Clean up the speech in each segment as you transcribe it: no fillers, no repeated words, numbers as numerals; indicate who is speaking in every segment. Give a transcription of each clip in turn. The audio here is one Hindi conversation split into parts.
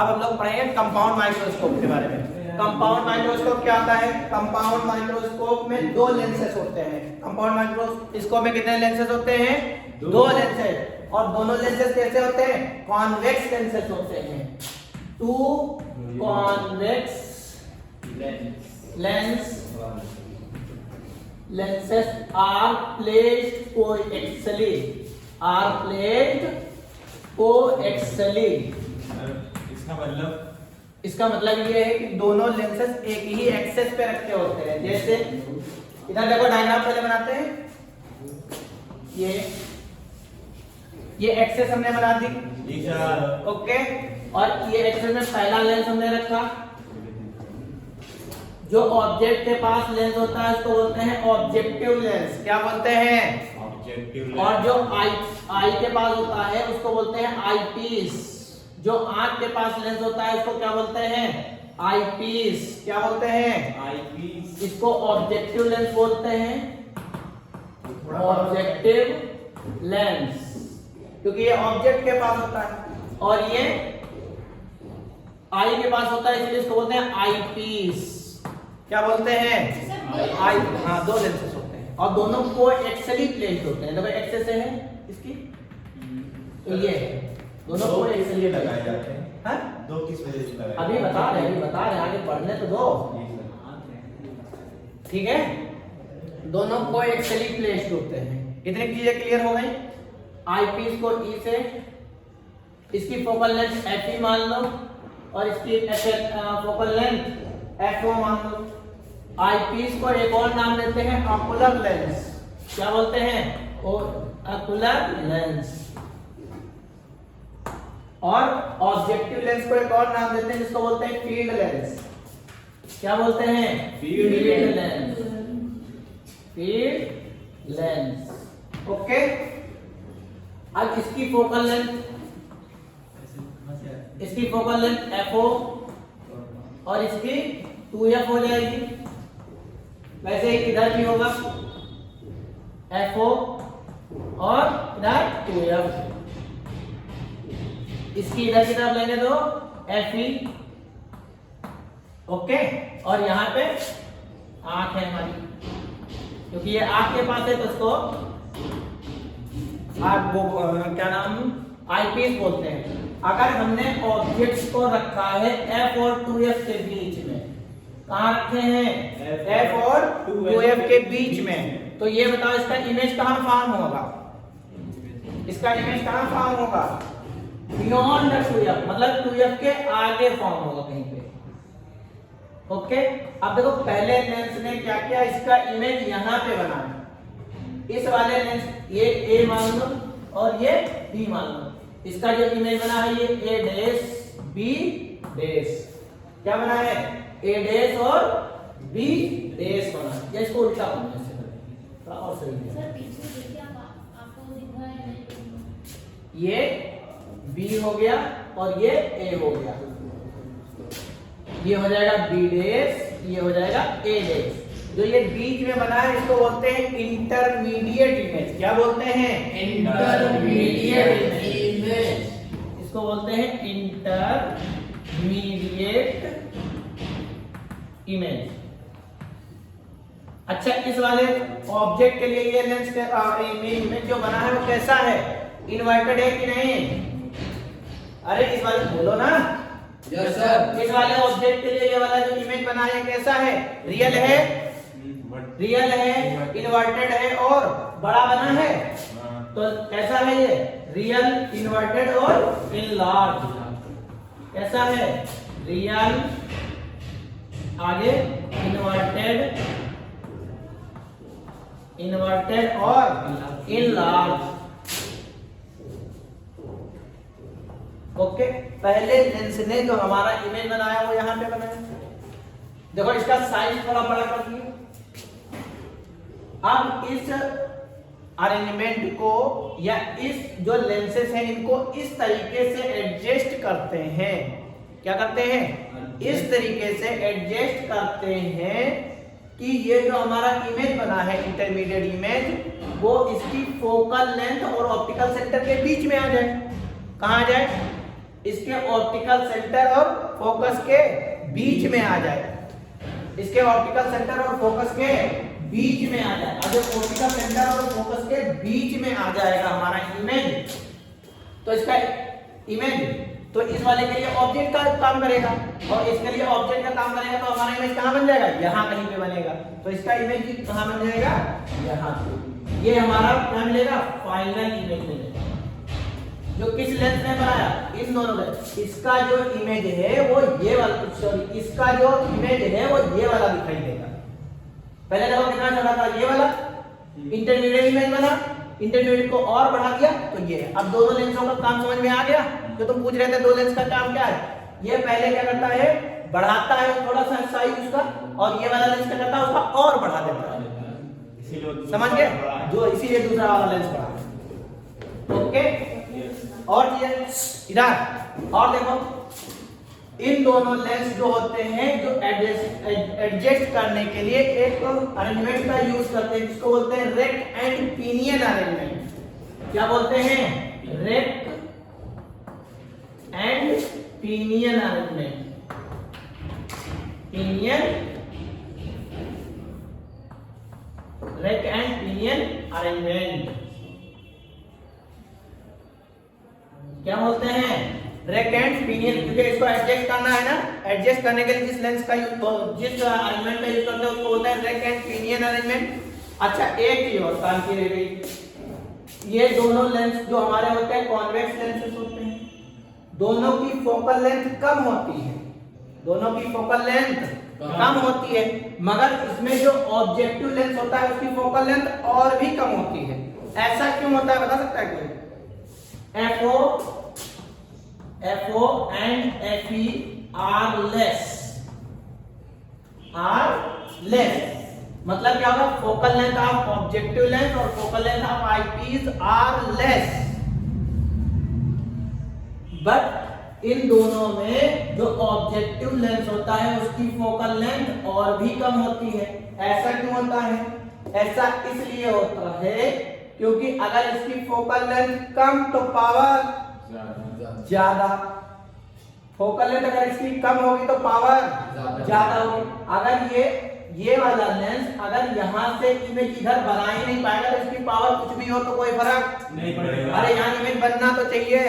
Speaker 1: अब हम लोग पढ़ेंगे कंपाउंड माइक्रोस्कोप के बारे में। कंपाउंड माइक्रोस्कोप क्या होता है? कंपाउंड माइक्रोस्कोप में दो लेंसेस होते हैं। कंपाउंड माइक्रोस्कोप में कितने लेंसेस होते हैं? दो लेंसेस। और दोनों लेंसेस कैसे होते हैं? कॉन्वेक्स लेंसेस होते हैं। Two convex lenses are placed coaxially. इसका मतलब ये है कि दोनों लेंसेस एक ही एक्सेस पे रखे होते हैं। जैसे इधर देखो, डायग्राम पहले बनाते हैं। ये एक्सेस हमने बना दी, ओके। और ये एक्सेस में पहला लेंस हमने रखा। जो ऑब्जेक्ट के पास लेंस होता है उसको बोलते हैं ऑब्जेक्टिव लेंस। क्या बोलते हैं? Objective lens. और जो आई के पास होता है उसको बोलते हैं आईपीस। जो आंख के पास लेंस होता है उसको क्या बोलते हैं? आईपीस। क्या बोलते हैं? आईपीस। इसको ऑब्जेक्टिव लेंस बोलते हैं, ऑब्जेक्टिव लेंस, क्योंकि ये ऑब्जेक्ट के पास होता है और ये आई के पास होता है, इसलिए इसको बोलते हैं आईपीस। क्या बोलते हैं? आई। हाँ, दो लेंसेस होते हैं और दोनों को एक्सेली प्लेस्ड होते हैं। देखो एक्सेस है इसकी, तो ये है, दोनों को एक्सेली लगाए जाते हैं। हाँ, दो किस वजह से लगाए? अभी बता रहे हैं, आगे पढ़ने तो दो, ठीक है। दोनों को एक्सेली प्लेस्ड होते हैं। इतनी चीजें क्लियर हो गई। आईपीस को ई से, इसकी फोकल लेंथ एफ ई मान लो और इसकी फोकल लेंथ एफ ओ मान लो। आईपीस को एक और नाम देते हैं ऑकुलर लेंस। क्या बोलते हैं? Ocular lens. और ऑब्जेक्टिव लेंस को एक और नाम देते हैं जिसको बोलते हैं फील्ड लेंस। क्या बोलते हैं? Field lens. Field lens, okay. अब इसकी फोकल लेंथ एफओ और इसकी 2f हो जाएगी। वैसे ही इधर भी होगा FO और इधर 2f। इसकी इधर की तरफ लेंगे तो FE, ओके। और यहाँ पे आंख है हमारी, क्योंकि ये आंख के पास है तो इसको क्या नाम, आईपीस बोलते हैं। अगर हमने ऑब्जेक्ट्स को रखा है F और 2F के बीच में, कहाँ रखे हैं? F और 2F के बीच में, तो ये बताओ इसका इमेज कहाँ फॉर्म होगा? इसका इमेज कहाँ फॉर्म होगा? बियॉन्ड 2F, मतलब 2F के आगे फॉर्म होगा कहीं पे, ओके। अब देखो पहले लेंस ने क्या किया, इसका इमेज यहाँ पे बनाया। इस वाले लेंस, ये A मान लो और ये B मान लो। इसका जो इमेज बना है ये A डैश B डैश। क्या बना है? A डैश और B डैश बना है। या इसको उल्टा बनने से थोड़ा और सही है। सर पीछे देखिए, आपको दिख रहा है ये B हो गया और ये A हो गया। ये हो जाएगा B डैश, ये हो जाएगा A डैश। जो ये बीच में बना है इसको बोलते हैं इंटरमीडिएट इमेज। क्या बोलते हैं? Intermediate image. इसको बोलते हैं इंटरमीडिएट इमेज। अच्छा, इस वाले ऑब्जेक्ट के लिए ये लेंस इमेज जो बना है वो कैसा है? इन्वर्टेड है कि नहीं? अरे इस वाले बोलो ना। Yes sir. इस वाले ऑब्जेक्ट के लिए ये वाला जो इमेज बना है कैसा है? रियल है, इन्वर्टेड है और बड़ा बना है। तो कैसा है ये? रियल, इन्वर्टेड और इनलार्ज। कैसा है? रियल, आगे इन्वर्टेड और इनलार्ज, ओके। पहले लेंस ने जो हमारा इमेज बनाया वो यहाँ पे बनाया। देखो इसका साइज थोड़ा बड़ा कर दिया। अब इस अरेंजमेंट को या इस जो लेंसेस हैं इनको इस तरीके से एडजस्ट करते हैं। क्या करते हैं? इस तरीके से एडजस्ट करते हैं कि ये जो हमारा इमेज बना है इंटरमीडिएट इमेज, वो इसकी फोकल लेंथ और ऑप्टिकल सेंटर के बीच में आ जाए। कहाँ आ जाए? इसके ऑप्टिकल सेंटर और फोकस के बीच में आ जाए, इसके ऑप्टिकल सेंटर और फोकस के बीच में आ जाए। अब जब ऑप्टिकल सेंटर और फोकस के बीच में आ जाएगा हमारा इमेज, तो इसका इमेज तो इस वाले के लिए ऑब्जेक्ट का काम करेगा और इसके लिए ऑब्जेक्ट का काम करेगा, तो हमारा इमेज कहाँ बन जाएगा, यहाँ कहीं पे बनेगा। तो इसका इमेज कहाँ बन जाएगा, यहाँ पे। ये हमारा क्या मिलेगा, फाइनल इमेज मिलेगा जो किस लेंस ने बनाया, इन दोनों का। इसका जो इमेज है वो ये वाला, सॉरी इसका जो इमेज है वो ये वाला दिखाई देगा। पहले देखो कितना छोटा था ये वाला, इंटरमीडिएट इमेज बना, इंटरमीडिएट को और बढ़ा दिया तो ये है। अब दोनों लेंसों का काम समझ में आ गया। जो तुम पूछ रहे थे दो लेंस का काम क्या है, ये पहले क्या करता है, बढ़ाता है थोड़ा सा साइज उसका, और ये वाला लेंस क्या करता है, उसका और बढ़ा देता है। समझ गए, जो इसीलिए दूसरा वाला लेंस बढ़ा। ओके, और ये इधर और देखो, इन दोनों लेंस जो होते हैं जो एडजस्ट करने के लिए एक अरेंजमेंट का यूज करते हैं, जिसको बोलते हैं रेक्ट एंड पिनियन अरेंजमेंट। क्या बोलते हैं, rack and pinion arrangement. Pinion, rack and pinion arrangement क्या बोलते हैं, रेक्ट एंड पिनियन, क्योंकि इसको एडजस्ट करना है ना। एडजस्ट करने के लिए जिस लेंस का जिस अरेंजमेंट का यूज करते हैं उसको बोलते हैं रेक्ट एंड पिनियन अरेंजमेंट। अच्छा, एक चीज और काम की रह गई, ये दोनों लेंस जो हमारे होते हैं कॉन्वेक्स लेंसेज होते हैं, दोनों की फोकल लेंथ कम होती है, दोनों की फोकल लेंथ कम होती है, मगर इसमें जो ऑब्जेक्टिव लेंस होता है उसकी फोकल लेंथ और भी कम होती है। ऐसा क्यों होता है, बता सकता है कोई? FO and FE are less, मतलब क्या होगा, focal length of objective lens और focal length of eyepiece are less, but इन दोनों में जो ऑब्जेक्टिव लेंस होता है उसकी फोकल लेंथ और भी कम होती है। ऐसा क्यों होता है? ऐसा इसलिए होता है क्योंकि अगर इसकी फोकल लेंथ कम तो पावर ज्यादा, फोकल लेंथ अगर इसकी कम होगी तो पावर ज्यादा होगी। अगर ये वाला लेंस अगर यहाँ से इमेज इधर बना ही नहीं पाएगा तो इसकी पावर कुछ भी हो तो कोई फर्क नहीं पड़ेगा। अरे यहाँ इमेज बनना तो चाहिए,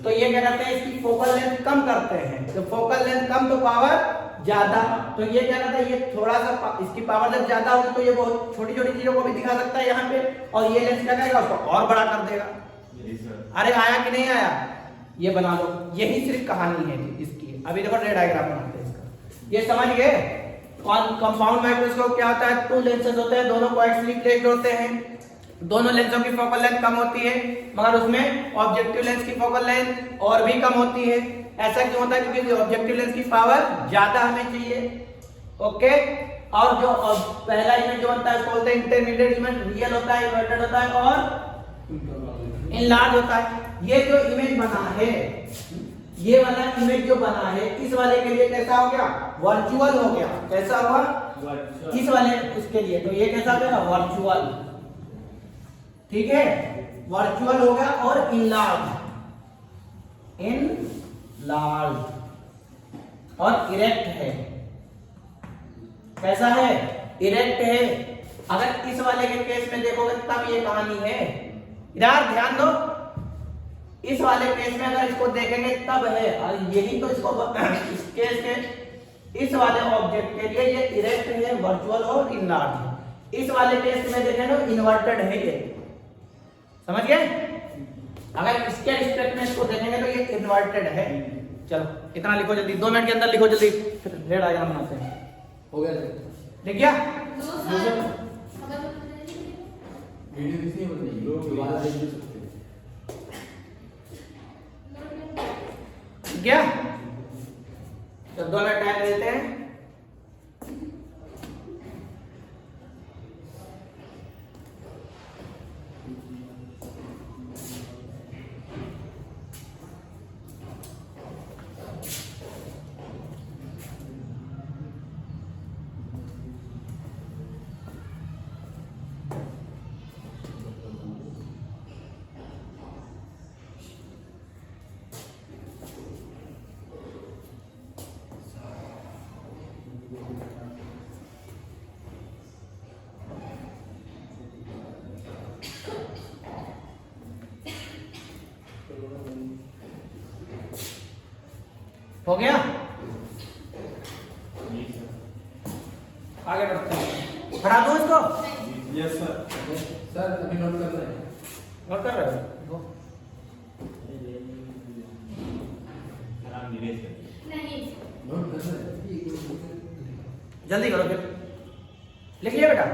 Speaker 1: तो ये क्या करते हैं, इसकी फोकल लेंथ कम करते हैं। तो फोकल लेंथ कम तो पावर ज्यादा, तो ये क्या करता है, ये थोड़ा सा इसकी पावर जब ज्यादा होगी तो ये बहुत छोटी छोटी चीजों को भी दिखा सकता है यहाँ पे, और ये लेंस क्या करेगा, उसको और बड़ा कर देगा। अरे आया कि नहीं आया, ये बना लो, यही सिर्फ कहानी है इसकी। अभी देखो रे डायग्राम बनाते हैं इसका, ये समझ गए। और कंपाउंड माइक्रोस्कोप क्या होता है, टू लेंसेज होते हैं, दोनों कोएक्सियली प्लेस्ड होते हैं, दोनों लेंसों की फोकल लेंथ कम होती है, मगर उसमें ऑब्जेक्टिव लेंस की फोकल लेंथ और भी कम होती है। ऐसा क्यों होता है, क्योंकि ऑब्जेक्टिव लेंस की पावर ज्यादा हमें चाहिए। ओके, और जो पहला इमेज जो बनता है उसको बोलते हैं इंटरमीडिएट इमेज, रियल होता है, इन्वर्टेड होता है और इनलार्ज होता है। ये जो इमेज बना है, ये वाला इमेज जो बना है, इस वाले के लिए कैसा हो गया, वर्चुअल हो गया। कैसा हुआ, इस वाले उसके लिए, तो ये कैसा हो गया, वर्चुअल। ठीक है, वर्चुअल हो गया और इनलार्ज और इरेक्ट है। कैसा है, इरेक्ट है। अगर इस वाले के केस में देखोगे तब ये कहानी है। इधर ध्यान दो, इस वाले केस में अगर इसको देखेंगे तब है, और यही तो इसको इस केस के इस वाले ऑब्जेक्ट के लिए ये इरेक्ट है, वर्चुअल और इनलार्ज है। इस वाले केस में देखें तो इन्वर्टेड है ये, समझ गए। अगर इसके रिस्पेक्ट में इसको देखेंगे तो ये इन्वर्टेड है। चलो इतना लिखो जल्दी, 2 मिनट के अंदर लिखो जल्दी, फिर रेड डायग्राम बनाते हैं। हो गया, लिख गया। वीडियो किसी ने बनाई, दोबारा देख सकते हैं। क्या, तो 2 मिनट टाइम देते हैं। हो गया, आगे बढ़ते हैं। पढ़ा दो इसको।
Speaker 2: Yes sir.
Speaker 3: सर अभी नोट कर रहे हैं।
Speaker 1: नोट कर रहे हो?
Speaker 3: नोट कर रहे हैं।
Speaker 1: जल्दी करो फिर, लिख लिया बेटा?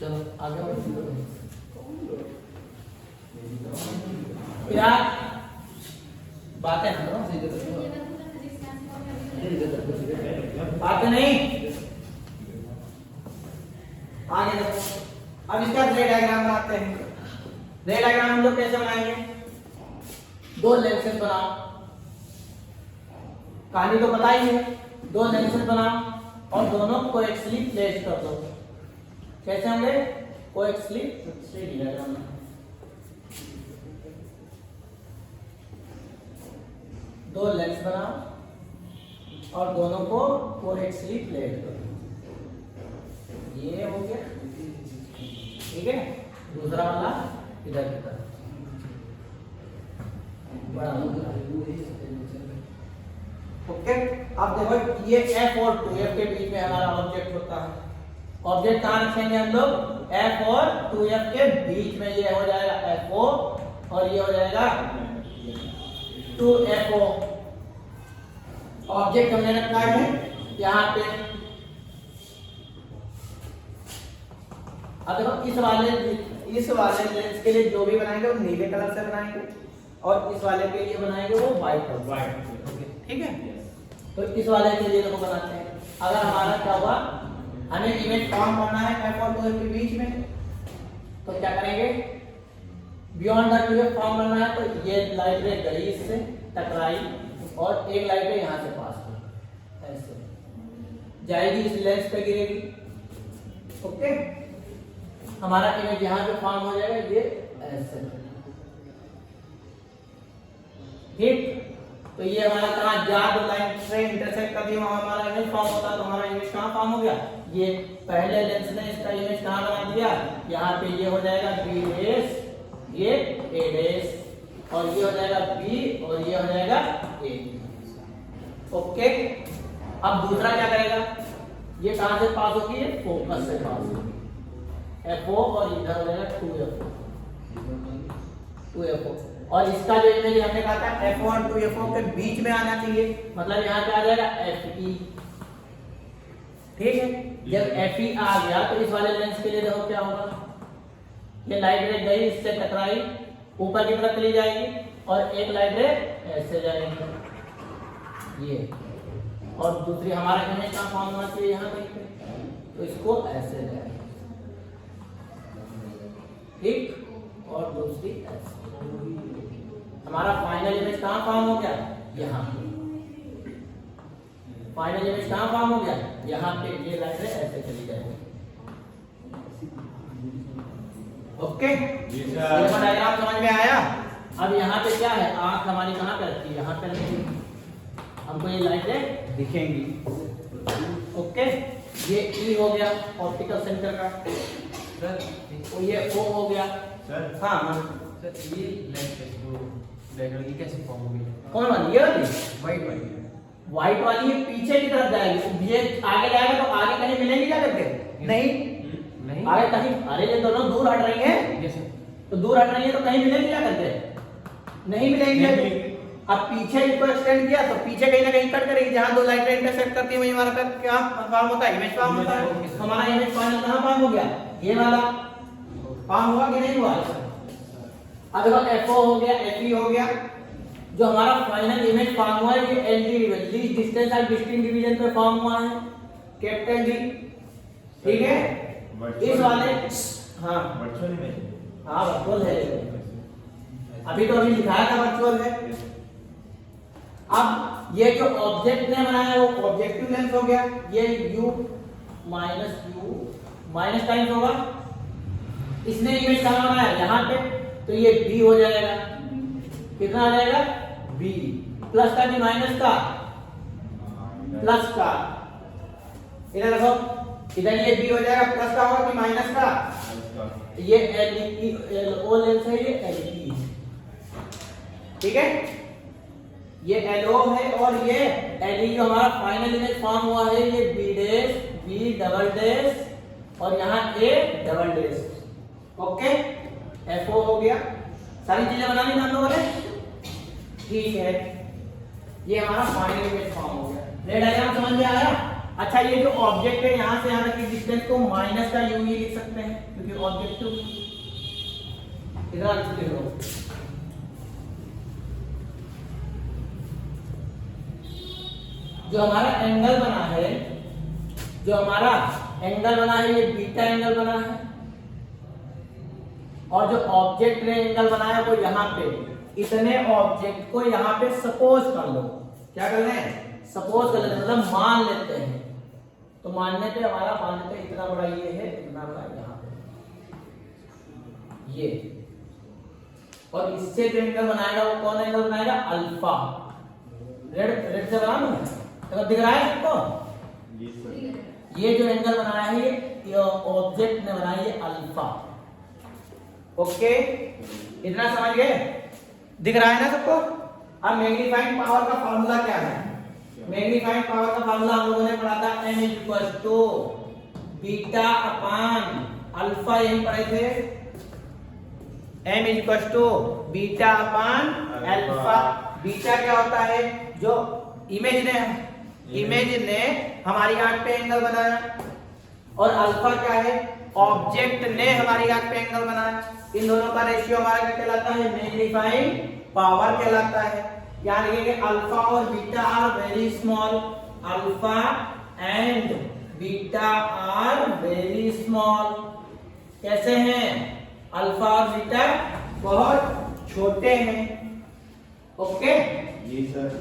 Speaker 3: चलो आगे बढ़ो।
Speaker 1: यार बातें ना करो, बातें नहीं। आगे देखो, अब इसका रे डायग्राम बनाते हैं। रे डायग्राम हम लोग कैसे बनाएंगे? दो लेंसेज बनाओ, कहानी तो पता ही है। दो लेंसेज बनाओ और दोनों को एक्चुअली प्लेस कर दो। कैसे होंगे? कोएक्सियली से डायग्राम। दो लेंस बनाओ और दोनों को कोएक्सियली प्लेट करो। ये हो गया, ठीक है। दूसरा वाला इधर की तरफ बड़ा हो गया। ओके, अब देखो ये F और 2F के बीच में हमारा ऑब्जेक्ट होता है। ऑब्जेक्ट कहाँ रखेंगे हम लोग? F और 2F के बीच में। ये हो जाएगा FO और ये हो जाएगा 2FO। ऑब्जेक्ट हमने रखा है यहाँ पे। अब देखो इस वाले लेंस के लिए जो भी बनाएंगे वो नीले कलर से बनाएंगे और इस वाले के लिए बनाएंगे वो व्हाइट कलर। ठीक है, तो इस वाले के लिए देखो बनाते हैं। अगर हमारा क्या हुआ, हमें इमेज फॉर्म करना है F और 2F के बीच में, तो क्या करेंगे? बियॉन्ड द 2F फॉर्म करना है, तो ये लाइट रे गई इससे, टकराई और एक लाइट रे यहाँ से पास हुई, ऐसे जाएगी, इस लेंस पे गिरेगी। ओके, हमारा इमेज यहाँ पे फॉर्म हो जाएगा, ये ऐसे। ठीक, तो ये हमारा कहाँ जहाँ लाइन से इंटरसेक्ट करती है वहाँ हमारा इमेज फॉर्म होता है। तो हमारा इमेज कहाँ फॉर्म हो गया? ये पहले लेंस ने इसका इमेज कहाँ बना दिया? यहाँ पे ये हो जाएगा B डैश, ये A डैश और ये हो जाएगा B और ये हो जाएगा A। ओके, अब दूसरा क्या करेगा? ये कहाँ से पास होगी? ये फोकस से पास होगी, FO और इधर हो जाएगा 2FO। और इसका जो इमेज हमने कहा था FO और 2FO के बीच में आना चाहिए, मतलब यहाँ पे आ जाएगा FE। ठीक है, जब FE आ गया तो इस वाले लेंस के लिए देखो क्या होगा? ये लाइट रे गई, इससे टकराई, ऊपर की तरफ चली जाएगी और एक लाइट रे ऐसे जाएगी ये, और दूसरी हमारा इमेज कहाँ फॉर्म होना चाहिए? यहाँ कहीं पे, तो इसको ऐसे जाएगी। ठीक, और दूसरी ऐसे। हमारा फाइनल इमेज कहाँ फॉर्म हो गया? यहाँ पे। फाइनल इमेज कहाँ फॉर्म हो गया? यहाँ पे। ये लाइन ऐसे चली जाएगी। ओके, ये डायग्राम समझ में आया? अब यहाँ पे क्या है? आंख हमारी कहाँ पे रखी है? यहाँ पे रखी है, हमको ये लाइटें दिखेंगी। ओके, ये E हो गया ऑप्टिकल सेंटर का, तो ये O हो गया।
Speaker 2: सर
Speaker 1: हाँ
Speaker 3: सर ये डायग्राम की कैसे फॉर्म होगी?
Speaker 1: कौन वाली? ये वाली
Speaker 3: वाइट वाली।
Speaker 1: व्हाइट वाली ये पीछे की तरफ जाएगी, ये आगे जाएगा तो आगे कहीं मिलेंगी क्या करके? नहीं,
Speaker 3: नहीं
Speaker 1: आगे कहीं, अरे ये दोनों दूर हट रही हैं,
Speaker 3: यस सर।
Speaker 1: तो दूर हट रही है तो कहीं मिलेंगी क्या करके? नहीं मिलेंगी। अब पीछे इसको एक्सटेंड किया तो पीछे कहीं ना कहीं कट करेगी, जहां दो लाइटें इंटरसेक्ट करती है वहीं हमारा क्या फॉर्म होता है? इमेज फॉर्म होता है। हमारा इमेज फाइनल कहां फॉर्म हो गया? ये वाला फॉर्म हुआ कि नहीं हुआ? अब देखो FO हो गया, FE हो गया। जो हमारा फाइनल इमेज फॉर्म हुआ है ये LD लीस्ट डिस्टेंस और डिस्टिंक्ट डिवीजन पे फॉर्म हुआ है, कैपिटल D। ठीक है, इस वाले हाँ
Speaker 2: वर्चुअल इमेज
Speaker 1: हाँ वर्चुअल है, अभी तो अभी लिखाया था वर्चुअल है। अब ये जो ऑब्जेक्ट ने बनाया वो ऑब्जेक्टिव लेंस हो गया, ये u माइनस टाइम्स होगा, इसने इमेज कहाँ बनाया यहाँ पे, तो ये b हो जाएगा, कितना आ जाएगा b, प्लस का कि माइनस का, प्लस का, इधर देखो, इधर ये b हो जाएगा, प्लस का होगा कि माइनस का, ये LO लेंस है, ये LE, ठीक है, ये LO है और ये LE जो हमारा फाइनल इमेज फॉर्म हुआ है, ये B dash, B double dash और यहाँ A double dash, okay, FO हो गया। सारी चीजें बनानी ना हम लोगों ने, ठीक है, ये हमारा फाइनल इमेज फॉर्म हो गया। रे डायग्राम समझ में आया? अच्छा, ये जो ऑब्जेक्ट है यहाँ से यहाँ तक की डिस्टेंस को माइनस का UE लिख सकते हैं क्योंकि ऑब्जेक्टिव इधर लिख लो। जो हमारा एंगल बना है, जो हमारा एंगल बना है, ये बीटा एंगल बना है, और जो ऑब्जेक्ट ने एंगल बनाया वो यहाँ पे, इतने ऑब्जेक्ट को यहाँ पे सपोज कर लो, क्या कर लें, सपोज कर लेते हैं, मतलब मान लेते हैं, तो मानने पे हमारा मान लेते हैं इतना बड़ा ये है, इतना बड़ा यहाँ पे ये, और इससे जो एंगल बनाएगा वो कौन एंगल बनाएगा, अल्फा। रेड से बना लूं, तो दिख रहा है सबको, ये जो एंगल बनाया है ये ऑब्जेक्ट ने बनाया है अल्फा, ओके, इतना समझ गए, दिख रहा है ना सबको। अब मैग्नीफाइंग पावर का फार्मूला क्या है, मैग्नीफाइंग पावर का फार्मूला हम लोगों ने पढ़ा था, m equal to beta upon alpha, यही पढ़े थे, m equal to beta upon alpha. Beta क्या होता है, जो इमेज ने हमारी आंख पे एंगल बनाया, और अल्फा क्या है, ऑब्जेक्ट ने हमारी आंख पे एंगल बनाया, इन दोनों का रेशियो हमारा क्या कहलाता है, मैग्नीफाइंग पावर कहलाता है। यहाँ लिखेंगे अल्फा और beta are very small, alpha and beta are very small, कैसे हैं, अल्फा और बीटा बहुत छोटे हैं, ओके
Speaker 2: जी सर।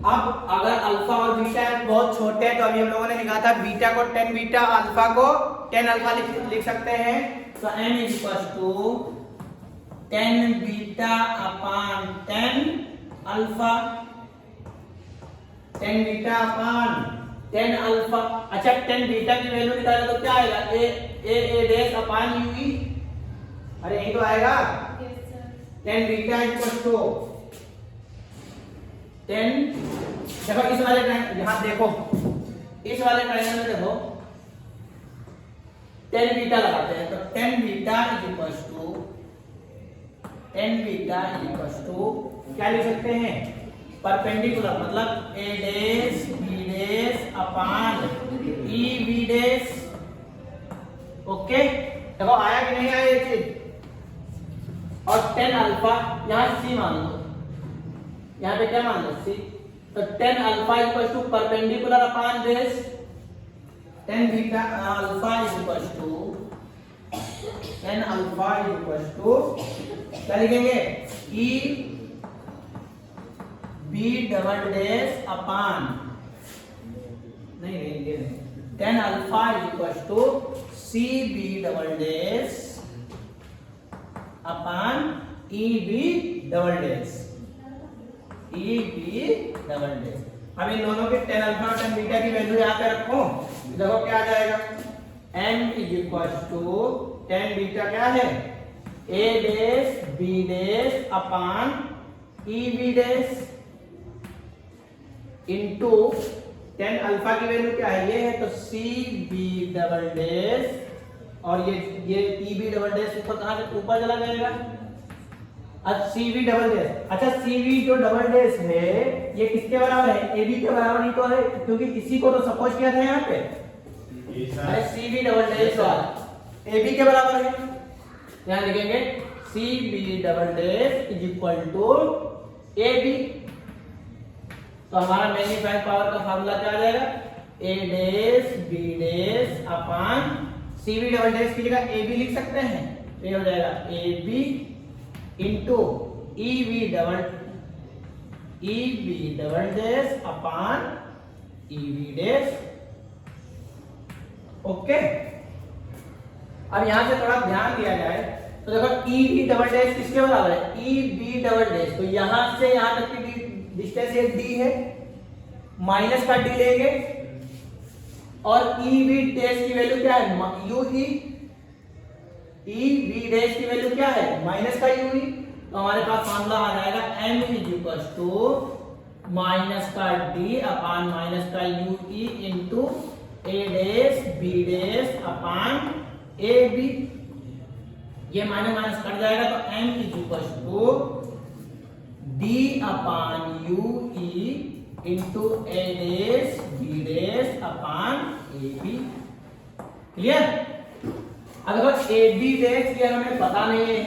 Speaker 1: अब अगर अल्फा और बीटा बहुत छोटे हैं तो अभी हम लोगों ने लिखा था बीटा को 10 बीटा, अल्फा को 10 अल्फा लिख सकते हैं, तो m equal to 10 beta upon 10 alpha, 10 beta upon 10 alpha. अच्छा, 10 बीटा की वैल्यू निकाले तो क्या आएगा, a डैश अपान UE, अरे यही तो आएगा, 10 बीटा इक्वल टू 10, देखो इस वाले यहाँ देखो, इस वाले ट्रायंगल में देखो 10 बीटा लगाते हैं, तो 10 beta is equal to 10 beta is equal to क्या लिख सकते हैं, परपेंडिकुलर, मतलब a dash b dash upon e b dash, okay, देखो आया कि नहीं आया ये चीज, और 10 अल्फा यहाँ c मान लो, यहाँ पे क्या मान लो c, तो 10 alpha equal to perpendicular upon base, 10 beta alpha equal to 10 alpha equal to क्या लिखेंगे, e b double dash upon, नहीं ये नहीं, 10 alpha equal to c b double dash upon e b double dash, e b double dash. अब इन दोनों के 10 अल्फा और 10 बीटा की वैल्यू यहाँ पे रखो, देखो क्या आ जाएगा, m is equal to 10 beta क्या है, a dash b dash upon e b dash into 10 alpha की वैल्यू क्या है, ये है, तो c b डबल डैश, और ये e b डबल डैश ऊपर कहाँ से ऊपर चला जाएगा, अब CV डबल डैश, अच्छा CV जो डबल डैश है ये किसके बराबर है, AB के बराबर ही तो है, क्योंकि इसी को तो सपोज किया था यहाँ पे, अरे CV डबल डैश और AB के बराबर है, यहाँ लिखेंगे CV डबल डैश इज इक्वल टू AB, तो हमारा मैग्नीफाइंग पावर का फार्मूला क्या आ जाएगा, A dash B dash upon CV double dash की जगह AB लिख सकते हैं, तो ये हो जाएगा AB into EV double dash upon EV dash. Okay, अब यहां से थोड़ा ध्यान दिया जाए तो देखो EV डबल डैश किसके बराबर है? EV double dash. तो यहां से यहां तक की डिस्टेंस एक D है, माइनस का D लेंगे और EV डैश की वैल्यू क्या है? UE। EV डैश की वैल्यू क्या है? माइनस का UE। तो हमारे पास फॉर्मूला आ जाएगा M इक्वल्स टू माइनस का D अपॉन माइनस का UE into A dash B dash upon AB। ये माइनस माइनस कट जाएगा तो M equals to D upon UE into A dash B dash upon AB। Clear? अब देखो AB डैश ये हमें पता नहीं है,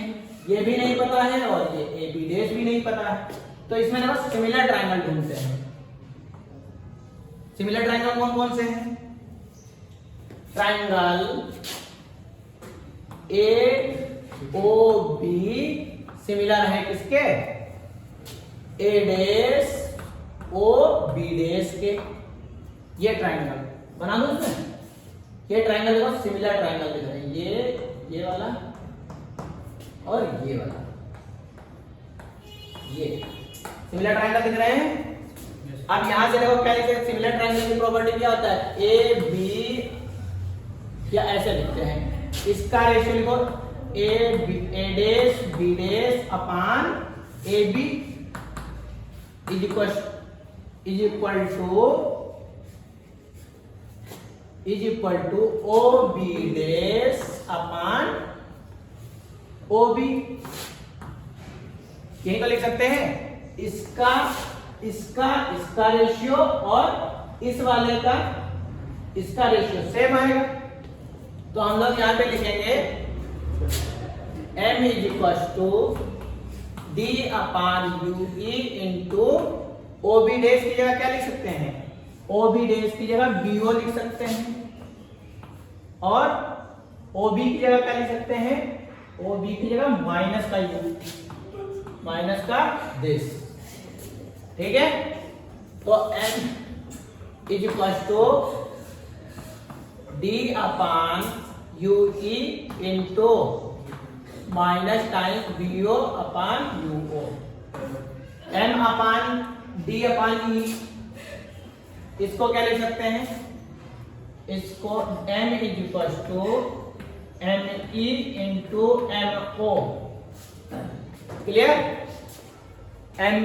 Speaker 1: ये भी नहीं पता है और ये AB डैश भी नहीं पता है, तो इसमें देखो सिमिलर ट्रायंगल ढूंढते हैं। सिमिलर ट्रायंगल कौन कौन से हैं? ट्रायंगल AOB सिमिलर है किसके? A डैश OB डैश के। ये ट्रायंगल बना दो इसमें। ये ट्रायंगल देखो सिमिलर ट्रायंगल दिख रहे हैं, ये वाला और ये वाला, ये सिमिलर ट्रायंगल दिख रहे हैं। अब यहां से देखो क्या लिखते हैं? सिमिलर ट्रायंगल की प्रॉपर्टी क्या होता है? ए बी, या ऐसे लिखते हैं, इसका रेशियो लिखो A dash B dash upon A B is equal to O B dash upon O B. यही तो लिख सकते हैं, इसका रेशियो और इस वाले का इसका रेशियो सेम आएगा। तो हम लोग यहां पे लिखेंगे M is equal to D upon UE into OB dash की जगह क्या लिख सकते हैं? OB डैश की जगह BO लिख सकते हैं और OB की जगह क्या लिख सकते हैं? OB की जगह माइनस का U, माइनस का दिस। ठीक है, तो M is equal to D upon UE into minus times BO upon UO। M upon D upon E, इसको क्या लिख सकते हैं? इसको M is equal to ME into MO। Clear? M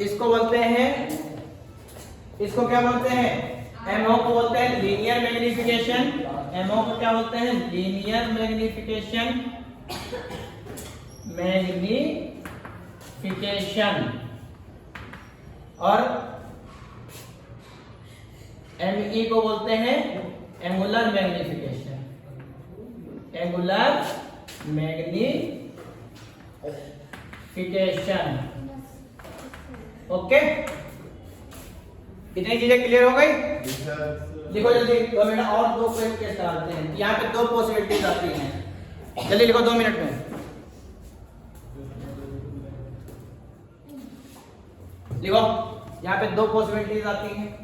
Speaker 1: इसको बोलते हैं, इसको क्या बोलते हैं? MO को बोलते हैं लीनियर मैग्निफिकेशन। MO को क्या बोलते हैं? Linear magnification. और ME को बोलते हैं angular magnification. Angular magnification. Okay, इतनी चीजें क्लियर हो गई? लिखो जल्दी, 2 मिनट और 2 केस कराते हैं। यहाँ पे 2 पॉसिबिलिटीज आती हैं, जल्दी लिखो 2 मिनट में। लिखो, यहाँ पे 2 पॉसिबिलिटीज आती हैं।